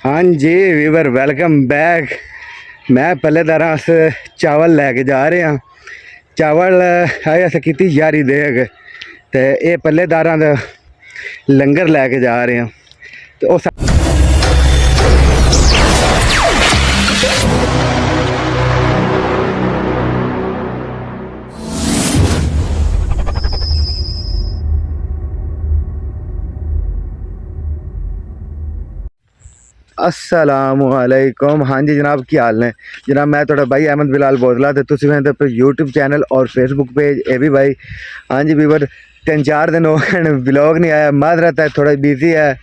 हाँ जी Weaver welcome back. मैं पहलेदार चावल लैके जा रहे हैं। चावल अस की यारी देग तो ये पहलेदार लंगर लैके जा रहे हैं तो अस्सलामुअलैकुम। हाँ जी जनाब, की हाल ने जनाब? मैं थोड़ा भाई अहमद बिलाल बोतला तो तुम वेंदे पे यूट्यूब चैनल और फेसबुक पेज ए भी भाई। हाँ जी वीवर 3-4 दिन हो गए ब्लॉग नहीं आया, माजरत है, थोड़ा बिजी है।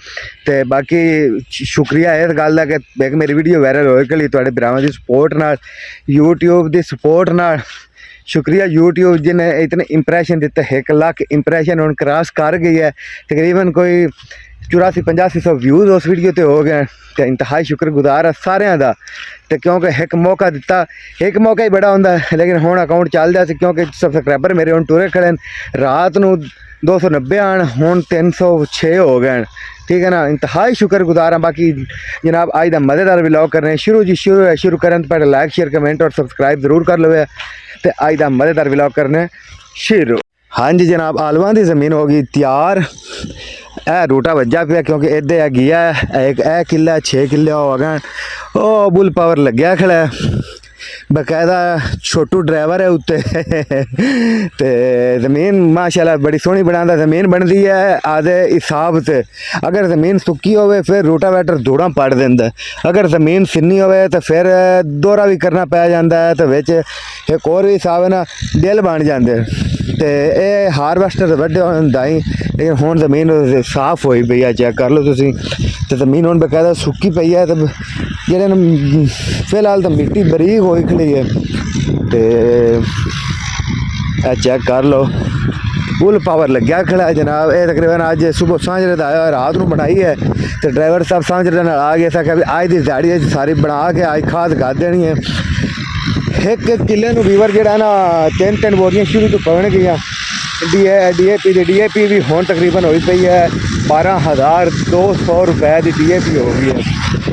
तो बाकी शुक्रिया इस गल का कि एक मेरी वीडियो वायरल हो गई थोड़े भरावां की सपोर्ट नाल, यूट्यूब की सपोर्ट नाल। शुक्रिया यूट्यूब जिन्हें इतने इंप्रैशन दिते। 1 लाख इंप्रैशन हम क्रॉस कर गई है। तकरीबन कोई 84-85 व्यूज़ उस वीडियो ते हो गए। तो इंतहाई शुक्रगुजार है सारे का। तो क्योंकि एक मौका दिता, एक मौका ही बड़ा होंगे, लेकिन हुण अकाउंट चलदा सी क्योंकि सबसक्राइबर मेरे हुण टुरे खड़े रात को 290 आन, हुण 306 हो गए। ठीक है ना, इंतहाई शुक्रगुजार हाँ। बाकी जनाब अज का मज़ेदार व्लॉग करने शुरू करें तो पहले लाइक शेयर कमेंट और सबसक्राइब जरूर कर लो। तो अज का मज़ेदार व्लॉग करने शुरू। हाँ जी जनाब, आलूआं की ज़मीन हो गई तैयार। ए रूटा वज्जा पिया क्योंकि इधे है गया एक ए किला 6 किले हो गए। ओ बुल पावर लग्या खड़ा है, बकायदा छोटू ड्राइवर है उत्ते। ते ज़मीन माशाल्लाह बड़ी सोहनी बनाता। ज़मीन बनती है आधे हिसाब से। अगर ज़मीन सुक्की होवे फिर रोटावेटर धूड़ा पड़ देंदा, अगर ज़मीन सिन्नी होवे तो फिर दोहरा भी करना पै जाता है। तो विच एक और भी हिसाब है ना, दिल बन जाते। तो ये हारवेस्टर वड्डे दाई, लेकिन हुण ज़मीन साफ होई पई है, चेक कर लो तुसीं। तो ज़मीन हुण बकायदा सुक्की पई है। तो जेह्ड़े फिलहाल तो मिट्टी बरीक होई खड़ी है। तो चेक कर लो, फुल पावर लग्या खड़ा है जनाब। ये तकरीबन अज सुबह सांझरे का आया, रात को बनाई है। तो ड्राइवर साहब सांझरे नाल आ गए, आख्या भी अज की दिहाड़ी सारी बना के अज खाद कर देनी है। एक किले वीवर जो ना 3-3 बोरियां शुरू तो पवन गई। डी ए पी भी हुण तकरीबन हो पई है 12,200 रुपए की DAP हो गई है।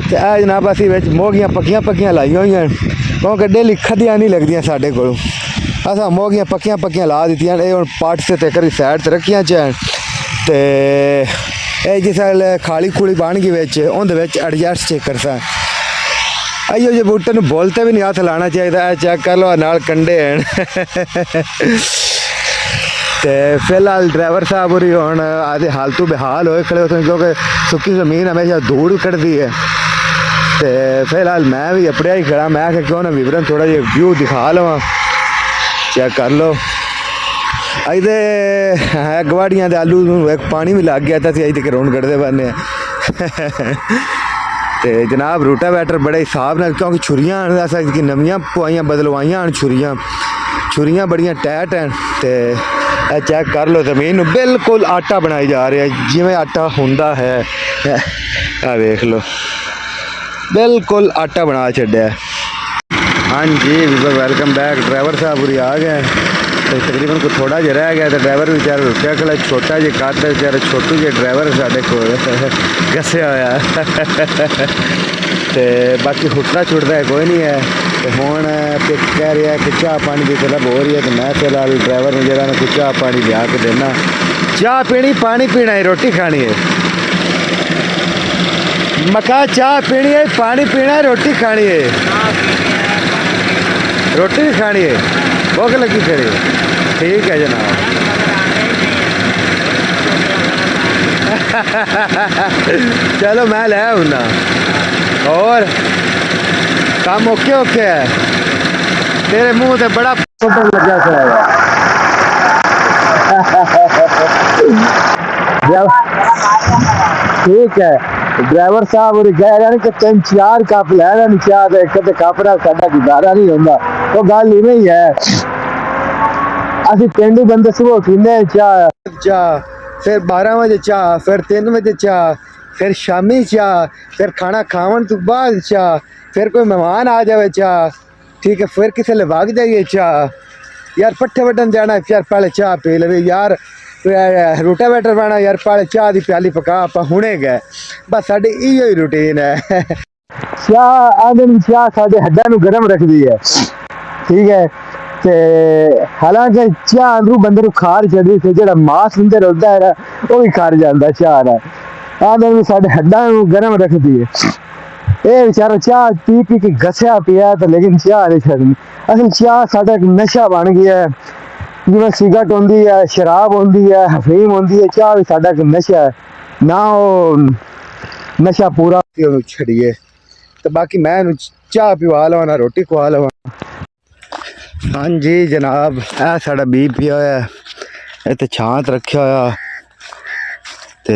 तो यह जनाब असी मोगियां पक्कियां लाई हुई हैं क्योंकि डेली खदियां नहीं लगदियां साडे कोल। असां मोगियां पक्कियां ला दित्तियां। ये हुण पट से ते करी साइड ते रखियां च। ते जिस खाली खुली बन गई बिच उहदे विच एडजस्ट चेकर सा। आइयो जे बूटे नूं बोलते भी नहीं हथ लाना चाहिए। चेक कर लो नाल कंडे हैं। तो फिलहाल ड्राइवर साहब होरी हुण आधे हालतू बेहाल होए खड़े होते क्योंकि सुक्की ज़मीन हमेशा धूड़ कटती है। तो फिलहाल मैं भी अपने ही खड़ा, मैं आख्या क्यों ना विवरण थोड़ा जिहा व्यू दिखा लवां। चेक कर लो अज है गवाड़ियाँ के आलू एक पानी भी लग गया था अज तक रोन कटते बने। तो जनाब रोटावेटर बड़े हिसाब न क्योंकि छुरियां की नवियां पवाइयां बदलवाइयां छुरियां बड़ियां टाइट हैं। तो चेक कर लो ज़मीन बिल्कुल आटा बनाई जा रहा है जिमें आटा होंदा है। वेख लो बिल्कुल आटा बना छड्या। हाँ जी वेलकम बैक। ड्राइवर साहब पूरी आ गए। तो तकरीबन को थोड़ा जहा रह गया। तो ड्राइवर बेचारा रुकया खड़ा, छोटा जी कद बेचारा छोटू जी ड्राइवर साढ़े को घसया होया। तो बाकी हुटना छुटता है कोई नहीं है। तो हुण कह रहा है कि चाह पानी की तलब हो रही है। तो मैं फिलहाल ड्राइवर में जरा कुछ चाह पानी लिया के देना। चाह पीनी, पानी पीना है, रोटी खानी है। मका चाह पीनी है, पानी पीना है, रोटी खानी है। रोटी भी खानी है, भूख लगी खड़ी। ठीक है जनाब। चलो मैं ले आऊँगा। और काम ओके है? तेरे मुंह से बड़ा लगा ठीक है। ड्राइवर साहब कह रहे कि 3-4 कप लैना नहीं चाहते, एक कप ना साडा गुजारा नहीं होंदा। तो गल इवें ही है, असी पेंडू बंदे सुबह पीने चाह, फिर 12 बजे चाह, फिर 3 बजे चाह, फिर शामी चाह, फिर खाना खावन तो बाद चाह, फिर कोई मेहमान आ जाए चाह। ठीक है, फिर किसी ले भाग जाइए चाह। यार पट्ठे वड्डन जाना है यार, पहले चाह पी ले यार। रोटावेटर पाना यार पहले चाह की प्याली पका आप हुणे गए बस साडी इहो ही रूटीन है चाह आंदे चाह साडे हड्डां नूं गरम रखदी है ठीक है ते हालांकि चाह अंदरू बंदे नूं खार चढ़दी ते जेड़ा मास अंदर होंदा है वो भी खार जांदा चाह नाल आंदे भी साडे हड्डां नूं गरम रखदी है ये बेचारा चाह पी पी के घसया पिया तो लेकिन चाह नहीं छड्डनी असल चाह साडा एक नशा बन गया है जिवें सिगरट होंदी है शराब होंदी है अफीम होंदी है चाह भी साडा एक नशा है ना वो नशा पूरा छड़िए तो बाकी मैं चाह पिवा लवां ना रोटी खुआ लवां हाँ जी जनाब ए साडा बी पिया होया इत्थे छांत रखा होया ते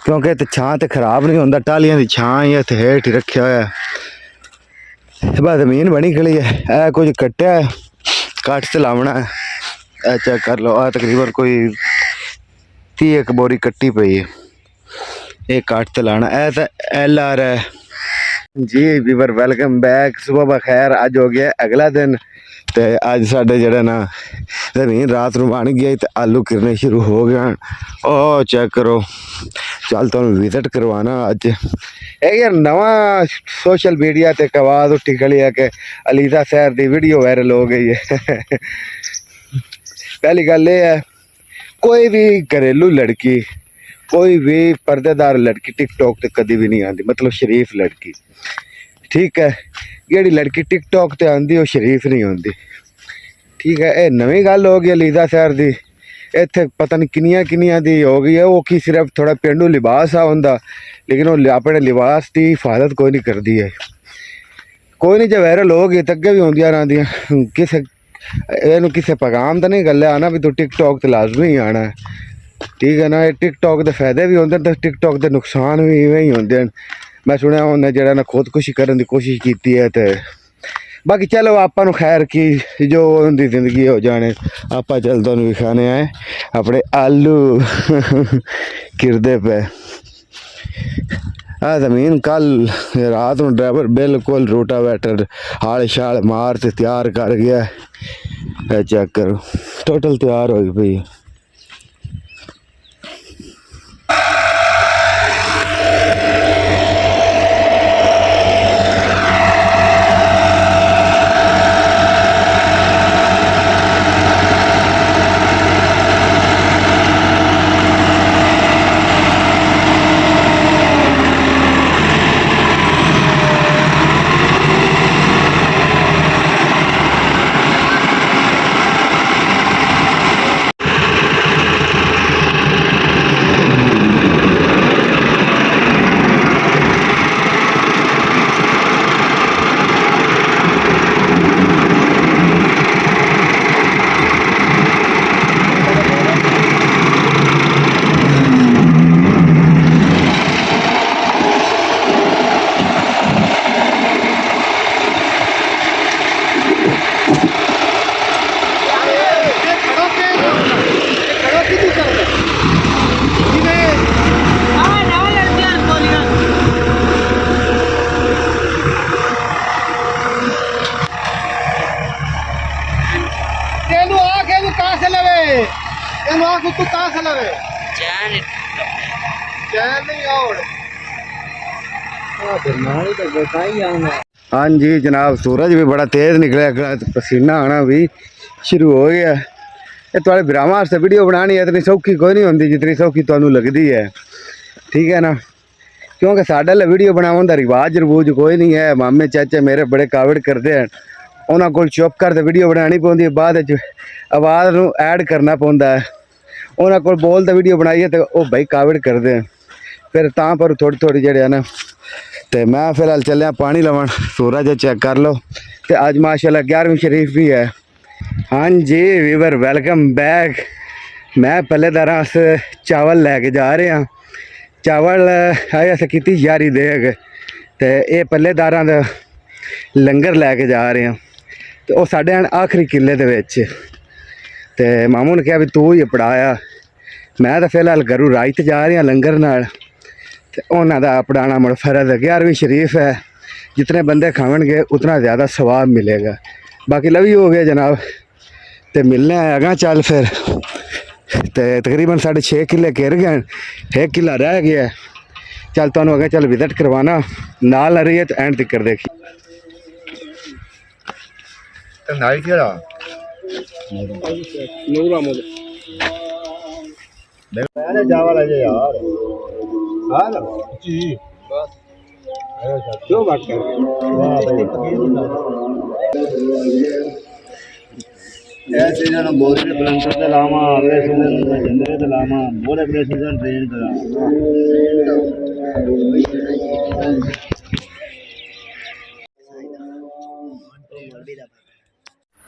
क्योंकि इत्थे छां ते खराब नहीं होंदा टालियां दी छां ही इत्थे हेठ ही रखा होया बस जमीन बनी खड़ी है ए कुछ कट्टिया कट ते लावना है ए चेक कर लो आ तकरीबन कोई 30 बोरी कट्टी पई है ये कट ते लाना ए तो LR है जी वीवर वेलकम बैक सुबह बखैर अज हो गया अगला दिन तो अज साढ़े जरा ना जमीन रात को बन गई तो आलू गिरने शुरू हो गए ओ चेक करो चल तुम विजिट करवाना अज यार नवा सोशल मीडिया ते एक आवाज़ उठी खड़ी है कि अलीदा शहर की वीडियो वायरल हो गई है पहली गल ये है कोई भी घरेलू लड़की कोई भी पर्देदार लड़की टिकटॉक ते कभी भी नहीं आती मतलब शरीफ लड़की ठीक है जेड़ी लड़की टिकटॉक ते आंदी वो शरीफ नहीं होंदी ठीक है ये नवी गल हो गई अलीदा शहर की इत्थे पता नहीं किनिया दी हो गई है वो की सिर्फ थोड़ा पेंडू लिबास आ होंदा लेकिन वो अपने लिबास की हिफाजत कोई नहीं करती है कोई नहीं जो वायरल हो गई तो अगे भी होंदियां रहंदियां किसे इनू किसे पैगाम तो नहीं गल आना भी तू टिकटॉक ते लाजमी ही आना है ठीक है ना ये टिकटॉक के फायदे भी होंगे तो टिकटॉक के नुकसान भी इवें ही होंगे मैं सुनिया उन्हें जरा ना खुदकुशी करने की कोशिश की है तो बाकी चलो आपा खैर की जो उनकी जिंदगी हो जाने आपा चल तुहानू विखाने आए अपने आलू किरदे पे आ जमीन कल रात में ड्राइवर बिल्कुल रोटावेटर हाल शाल मार ते तैयार कर गया चेक करो टोटल तैयार हो गई पई हाँ जी जनाब सूरज भी बड़ा तेज निकलिया पसीना आना भी शुरू हो गया ये थोड़े भरावां वास्ते वीडियो बनानी है इतनी सौखी कोई नहीं होंगी जितनी सौखी तुहानू लगती है ठीक है ना क्योंकि साढ़े वीडियो बनाने का रिवाज रवूज कोई नहीं है मामे चाचे मेरे बड़े कावड़ करते हैं उन्होंने को चुप कर वीडियो बनानी पौंदी बाद आवाज़ नूं ऐड करना पौंदा है उन्होंने को बोल तो वीडियो बनाइए तो वह भाई कावड़ करते हैं फिर तां पर थोड़ी थोड़ी जड़े ना तो मैं फिलहाल चलिया पानी लवन सूरज चेक कर लो तो अज माशाल्लाह 11वीं शरीफ भी है हाँ जी वीवर वेलकम बैक मैं पहलेदार अस चावल लैके जा रहे हैं चावल अस की यारी देग तो ये पहलेदार लंगर लैके जा रहे हैं तो वह साढ़े आखिरी किले के तो मामू ने कहा भी तू ही पढ़ाया मैं तो फिलहाल घरों राइत जा रहा लंगर नाल तो उन्होंने पढ़ाना मुड़ फर्ज है 11वीं शरीफ है जितने बंदे खावणगे उतना ज़्यादा सवाब मिलेगा बाकी लवी हो गया जनाब तो मिलने आएगा चल फिर ते तकरीबन 6.5 किले घेर गए, 1 किला रह गया है। चल तुहानू अगे चल विजिट करवाना, नाल रही है तो एंड तक कर देखी। चावल है यार, क्यों बात कर ऐसे जन बोरे प्लंटर ते लावा, अगले सीजन में जंदरे ते लावा, बोरे अगले सीजन ट्रेन ते लावा।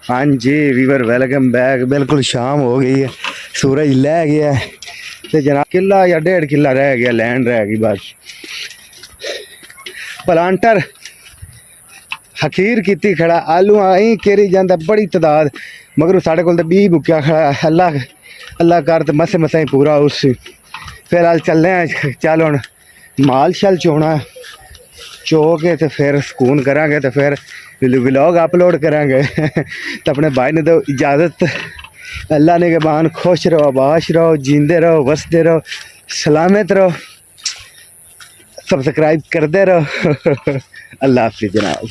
हाँ जी वीवर वेलकम बैक। बिल्कुल शाम हो गई है, सूरज लै गया है ते जनाब किला या 1.5 किला रह गया, लैंड रह गई बस। प्लांटर हकीर की खड़ा, आलू आई केरी जाता बड़ी तादाद, मगर साढ़े को बी मुक्या खड़ा। अल्लाह अल्लाह कर तो मसे मसा ही पूरा उस। फिर अल चलने हैं, चल हुण माल शल चोना, चो के तो फिर सुकून करांगे, तो फिर व्लॉग अपलोड करांगे। तो अपने भाई ने तो इजाज़त, अल्लाह ने के बान खुश रहो, आबाश रहो, जींदे रहो, वसते रहो, सलामत रहो, सब्सक्राइब करते रहो। अल्लाह हाफिज़ जनाब।